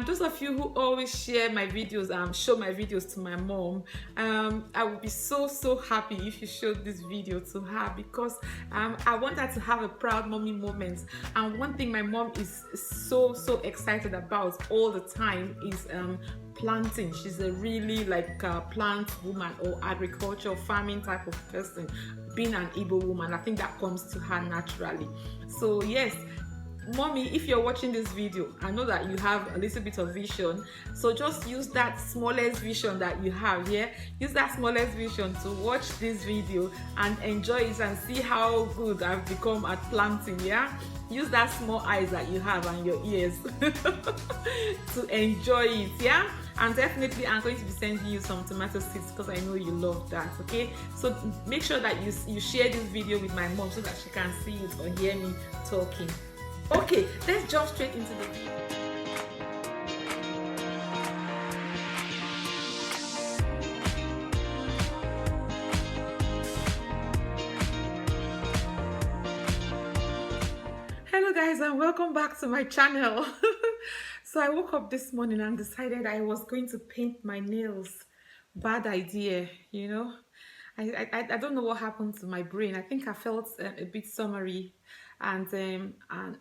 Those of you who always share my videos, show my videos to my mom, I would be so happy if you showed this video to her, because I want her to have a proud mommy moment. And one thing my mom is so excited about all the time is planting. She's a really like plant woman or agriculture farming type of person. Being an Igbo woman, I think that comes to her naturally. So yes, mommy, if you're watching this video, I know that you have a little bit of vision, so just use that smallest vision that you have. Yeah, use that smallest vision to watch this video and enjoy it and see how good I've become at planting. Yeah, use that small eyes that you have and your ears to enjoy it. Yeah, and definitely I'm going to be sending you some tomato seeds because I know you love that. Okay, so make sure that you share this video with my mom so that she can see it or hear me talking. Okay, let's jump straight into the video. Hello guys, and welcome back to my channel. So I woke up this morning and decided I was going to paint my nails. Bad idea, you know. I don't know what happened to my brain. I think I felt a bit summary, and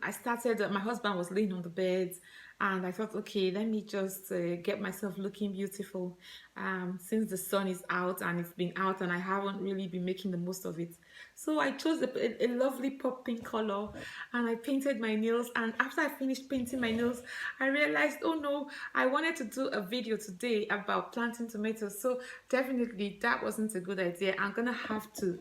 I started. My husband was laying on the bed, and I thought, okay, let me just get myself looking beautiful. Since the sun is out and it's been out, and I haven't really been making the most of it, so I chose a lovely pop pink color, and I painted my nails. And after I finished painting my nails, I realized, oh no, I wanted to do a video today about planting tomatoes. So definitely that wasn't a good idea. I'm gonna have to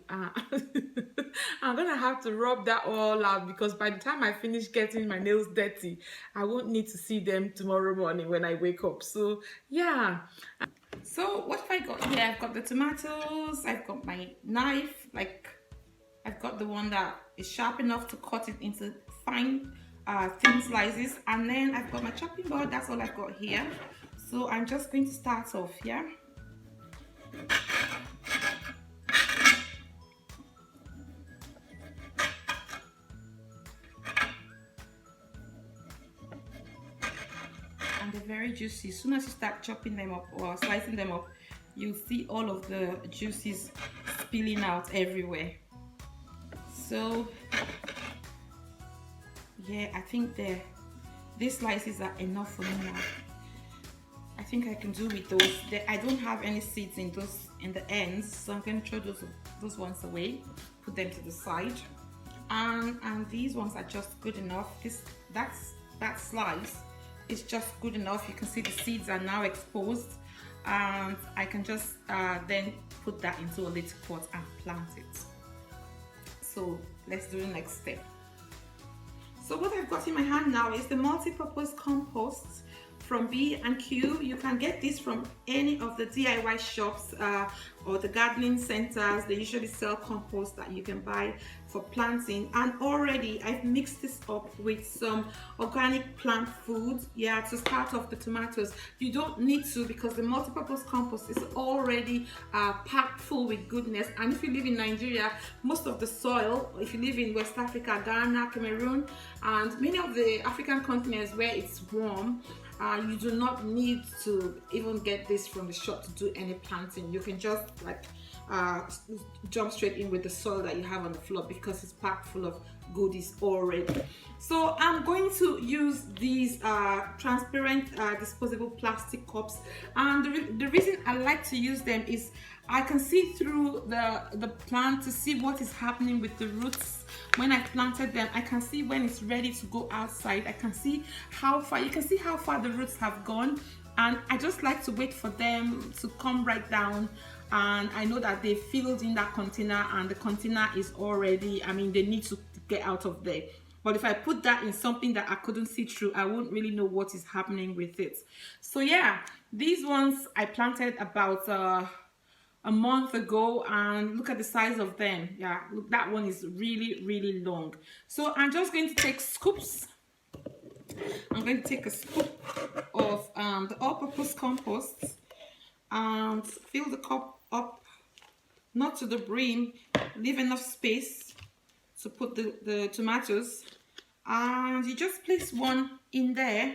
I'm gonna have to rub that all out, because by the time I finish getting my nails dirty, I won't need to see them tomorrow morning when I wake up. So yeah, so what have I got here? I've got the tomatoes, I've got my knife, like I've got the one that is sharp enough to cut it into fine thin slices, and then I've got my chopping board. That's all I've got here. So I'm just going to start off here. And they're very juicy. As soon as you start chopping them up or slicing them up, you'll see all of the juices spilling out everywhere. So yeah, I think these slices are enough for me now. I think I can do with those. I don't have any seeds in the ends, so I'm going to throw those ones away, put them to the side. And these ones are just good enough. That slice is just good enough. You can see the seeds are now exposed, and I can just then put that into a little pot and plant it. So let's do the next step. So what I've got in my hand now is the multi-purpose compost from B&Q. You can get this from any of the DIY shops or the gardening centers. They usually sell compost that you can buy for planting. And already I've mixed this up with some organic plant food, yeah, to start off the tomatoes. You don't need to, because the multi-purpose compost is already packed full with goodness. And if you live in Nigeria, most of the soil, if you live in West Africa, Ghana, Cameroon, and many of the African continents where it's warm, you do not need to even get this from the shop to do any planting. You can just like jump straight in with the soil that you have on the floor, because it's packed full of goodies already. So I'm going to use these transparent disposable plastic cups, and the reason I like to use them is I can see through the plant to see what is happening with the roots. When I planted them, I can see when it's ready to go outside. I can see how far, you can see how far the roots have gone, and I just like to wait for them to come right down. And I know that they filled in that container, and the container is already, I mean, they need to get out of there. But if I put that in something that I couldn't see through, I wouldn't really know what is happening with it. So yeah, these ones I planted about a month ago, and look at the size of them. Yeah, look, that one is really long. So I'm just going to take scoops. I'm going to take a scoop of the all-purpose compost and fill the cup up, not to the brim, leave enough space to put the tomatoes, and you just place one in there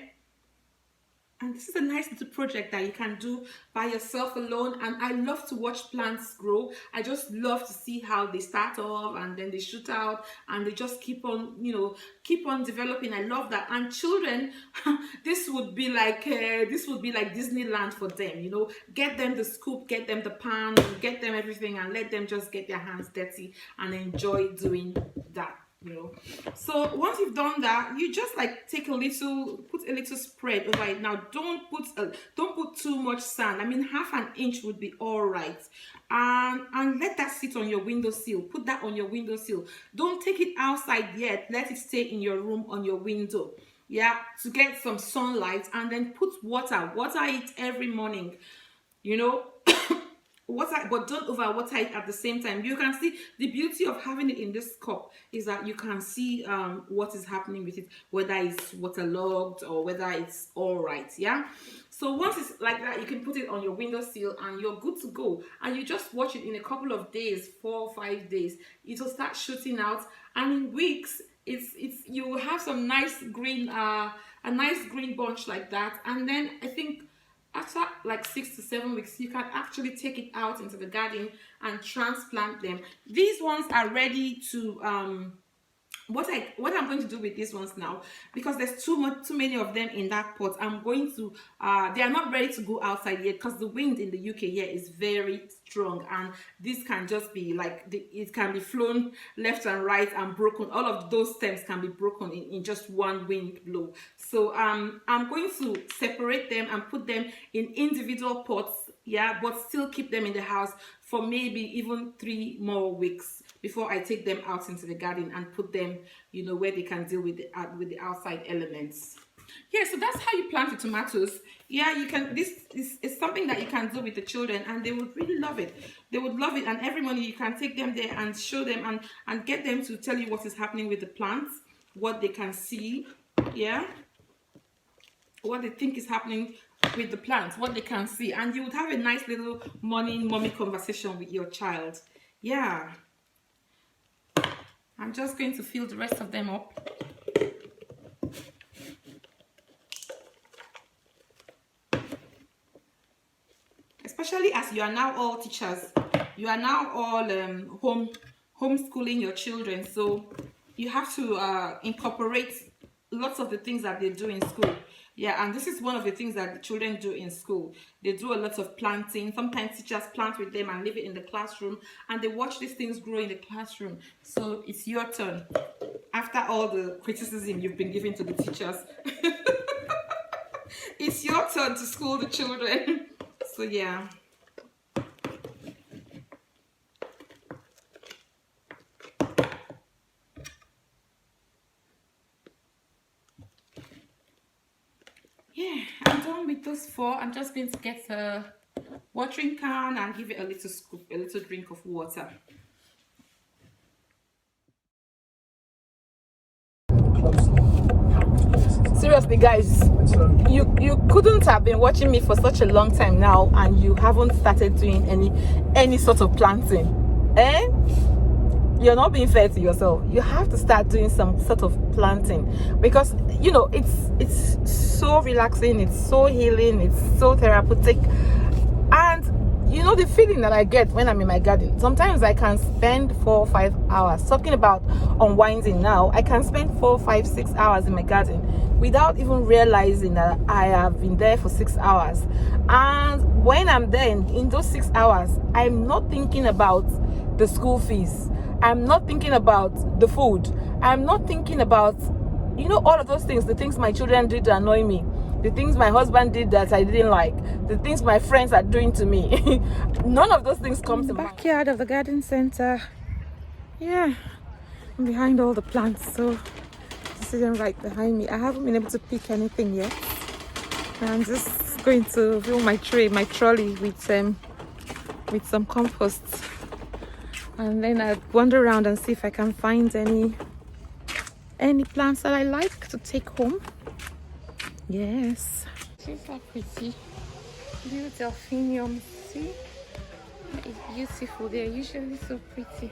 And this is a nice little project that you can do by yourself alone. And I love to watch plants grow. I just love to see how they start off and then they shoot out and they just keep on, keep on developing. I love that. And children, this would be like Disneyland for them. Get them the scoop, get them the pan, get them everything, and let them just get their hands dirty and enjoy doing that. So once you've done that, you just like put a little spread over it. Now don't put too much sand. I mean, half an inch would be all right. And let that sit on your windowsill. Put that on your windowsill. Don't take it outside yet. Let it stay in your room on your window, to get some sunlight. And then put water it every morning, water, but don't overwater it at the same time. You can see the beauty of having it in this cup is that you can see what is happening with it, whether it's waterlogged or whether it's all right. So once it's like that, you can put it on your windowsill and you're good to go. And you just watch it in a couple of days, 4 or 5 days. It'll start shooting out, and in weeks you will have some nice green a nice green bunch like that. And then I think after like 6 to 7 weeks, you can actually take it out into the garden and transplant them. These ones are ready to what I'm going to do with these ones now, because there's too many of them in that pot, I'm going to they are not ready to go outside yet, because the wind in the UK here is very strong, and this can just be like it can be flown left and right and broken. All of those stems can be broken in just one wind blow. So I'm going to separate them and put them in individual pots, but still keep them in the house for maybe even 3 more weeks before I take them out into the garden and put them, where they can deal with the outside elements. So that's how you plant the tomatoes. You can. This is something that you can do with the children, and they would really love it. They would love it, and every morning you can take them there and show them and get them to tell you what is happening with the plants, what they can see, what they think is happening with the plants, what they can see, and you would have a nice little morning mommy conversation with your child. I'm just going to fill the rest of them up. Especially as you are now all teachers, you are now all homeschooling your children, so you have to incorporate lots of the things that they do in school. And this is one of the things that the children do in school. They do a lot of planting. Sometimes teachers plant with them and leave it in the classroom, and they watch these things grow in the classroom. So it's your turn. After all the criticism you've been giving to the teachers, it's your turn to school the children. So I'm done with those 4. I'm just going to get a watering can and give it a little scoop, a little drink of water. Seriously, guys, you couldn't have been watching me for such a long time now and you haven't started doing any sort of planting. You're not being fair to yourself. You have to start doing some sort of planting, because it's so relaxing, it's so healing, it's so therapeutic. And the feeling that I get when I'm in my garden, sometimes I can spend 4 or 5 hours talking about unwinding. Now I can spend 4, 5, 6 hours in my garden without even realizing that I have been there for 6 hours. And when I'm there in those 6 hours, I'm not thinking about the school fees, I'm not thinking about the food, I'm not thinking about all of those things, the things my children did to annoy me, the things my husband did that I didn't like, the things my friends are doing to me. None of those things come to mind. Backyard of the garden center. I'm behind all the plants, so you see them right behind me. I haven't been able to pick anything yet. I'm just going to fill my trolley with some compost, and then I wander around and see if I can find any plants that I like to take home. Yes, these are pretty. Blue delphiniums, see? That is beautiful. They're usually so pretty.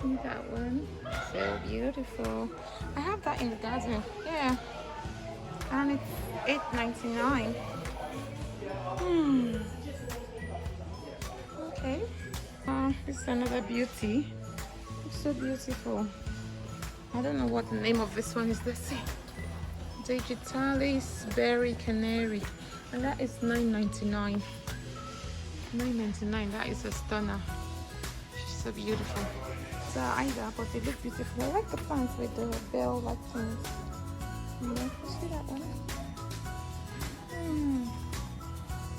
See that one? So beautiful. I have that in the garden. and it's $8.99. Okay. This is another beauty. It's so beautiful. I don't know what the name of this one is. Let's see. Digitalis Berry Canary, and that is $9.99. $9.99. That is a stunner. She's so beautiful. It's either, but they look beautiful. I like the plants with the bell-like things. You know, see that one?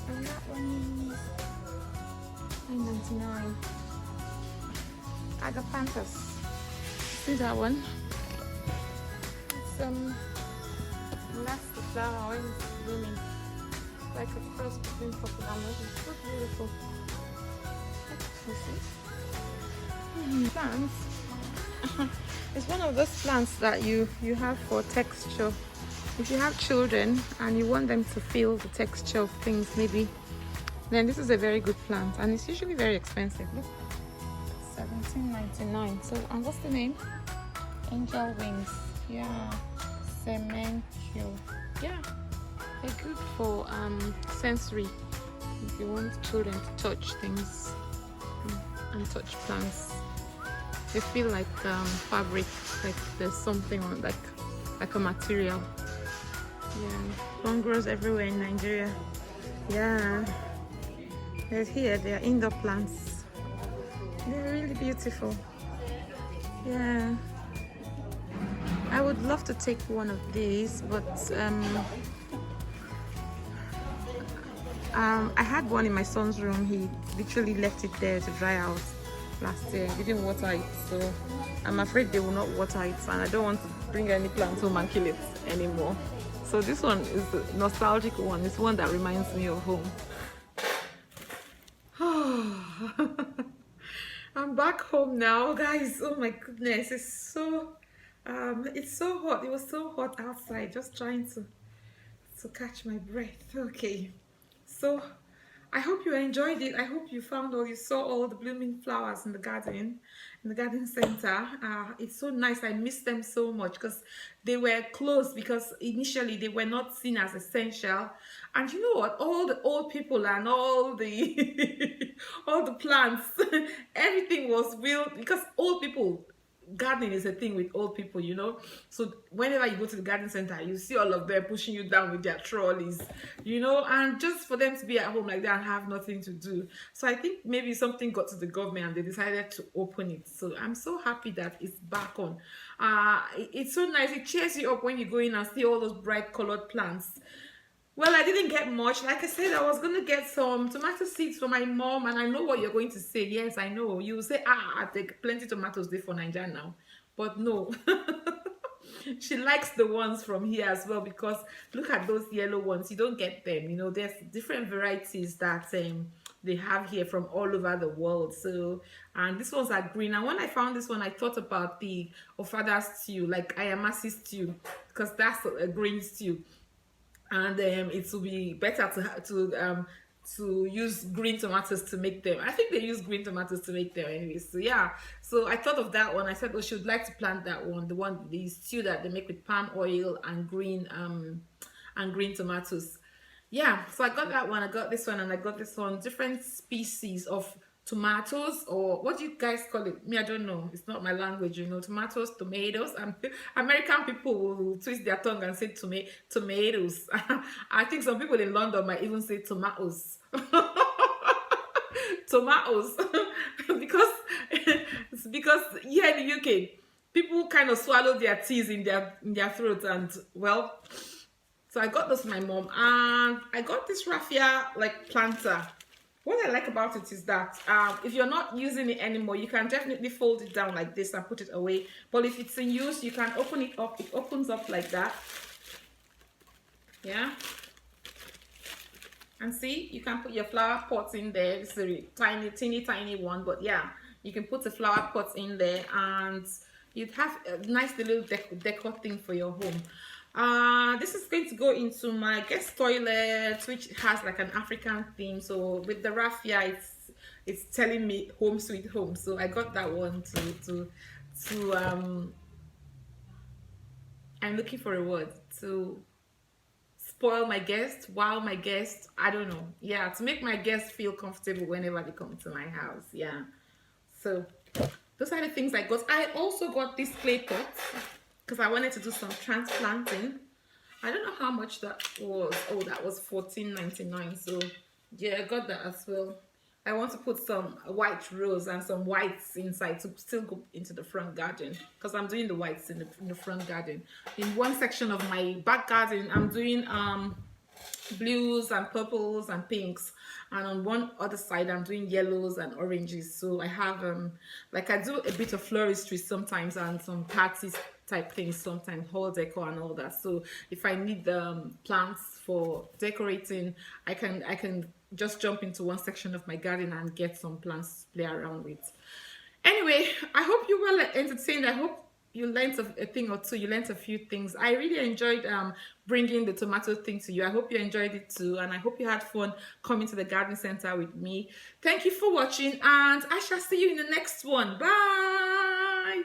And that one is $9.99. The Panthers. See that one? It's that's the flower when it's blooming. Like a cross between purple and red. It's so beautiful. Plants. It's one of those plants that you have for texture. If you have children and you want them to feel the texture of things, maybe, then this is a very good plant, and it's usually very expensive. Look, $17.99. So, and what's the name? Angel Wings. Yeah, Manicure. Yeah, they're good for sensory. If you want children to touch things and touch plants, they feel like fabric, like there's something on, like a material. Yeah, one grows everywhere in Nigeria. Yeah, there's here. They are indoor plants. They're really beautiful. Yeah, I would love to take one of these, but I had one in my son's room. He literally left it there to dry out last year. He didn't water it, so I'm afraid they will not water it, and I don't want to bring any plants home and kill it anymore. So this one is the nostalgic one. It's one that reminds me of home. I'm back home now, guys. Oh my goodness, it's so hot. It was so hot outside, just trying to catch my breath. Okay, so I hope you enjoyed it. I hope you saw all the blooming flowers in the garden center. It's so nice. I miss them so much because they were closed, because initially they were not seen as essential. And you know what? All the old people and all the all the plants, everything was built because old people. Gardening is a thing with old people, you know. So whenever you go to the garden center, you see all of them pushing you down with their trolleys, you know, and just for them to be at home like that and have nothing to do. So I think maybe something got to the government and they decided to open it. So I'm so happy that it's back on. It's so nice. It cheers you up when you go in and see all those bright colored plants. Well, I didn't get much. Like I said, I was going to get some tomato seeds for my mom, and I know what you're going to say. Yes, I know. You will say, I take plenty tomatoes there for Nigeria now. But no. She likes the ones from here as well, because look at those yellow ones. You don't get them. You know, there's different varieties that they have here from all over the world. So, and these ones are green. And when I found this one, I thought about the ofada stew, like ayamasi stew, because that's a green stew. And it will be better to use green tomatoes to make them. I think they use green tomatoes to make them anyway. So yeah, so I thought of that one. I said, oh, she would like to plant that one, the stew that they make with palm oil and green tomatoes. Yeah, so I got that one, I got this one, and I got this one. Different species of tomatoes, or what do you guys call it? Me, I don't know. It's not my language, you know. Tomatoes, tomatoes. And American people will twist their tongue and say tomatoes. I think some people in London might even say tomatoes. Tomatoes. because here in the UK, people kind of swallow their teas in their throat, and well, so I got this for my mom, and I got this raffia like planter. What I like about it is that if you're not using it anymore, you can definitely fold it down like this and put it away. But if it's in use, you can open it up. It opens up like that. Yeah. And see, you can put your flower pots in there. It's a tiny one, but yeah, you can put the flower pots in there, and you'd have a nice little decor thing for your home. This is going to go into my guest toilet, which has like an African theme. So with the raffia, it's telling me home sweet home. So I got that one to I'm looking for a word, to spoil my guests, wow my guests, I don't know. Yeah, to make my guests feel comfortable whenever they come to my house. Yeah. So those are the things I got. I also got this clay pot because I wanted to do some transplanting. I don't know how much that was. Oh, that was $14.99. So yeah, I got that as well. I want to put some white rose and some whites inside to still go into the front garden because I'm doing the whites in the front garden. In one section of my back garden, I'm doing blues and purples and pinks, and on one other side I'm doing yellows and oranges. So I have like I do a bit of floristry sometimes and some parties type things sometimes, hall decor and all that. So if I need plants for decorating, I can just jump into one section of my garden and get some plants to play around with. Anyway, I hope you were entertained. I hope you learned a thing or two. You learned a few things. I really enjoyed bringing the tomato thing to you. I hope you enjoyed it too, and I hope you had fun coming to the garden center with me. Thank you for watching, and I shall see you in the next one. Bye.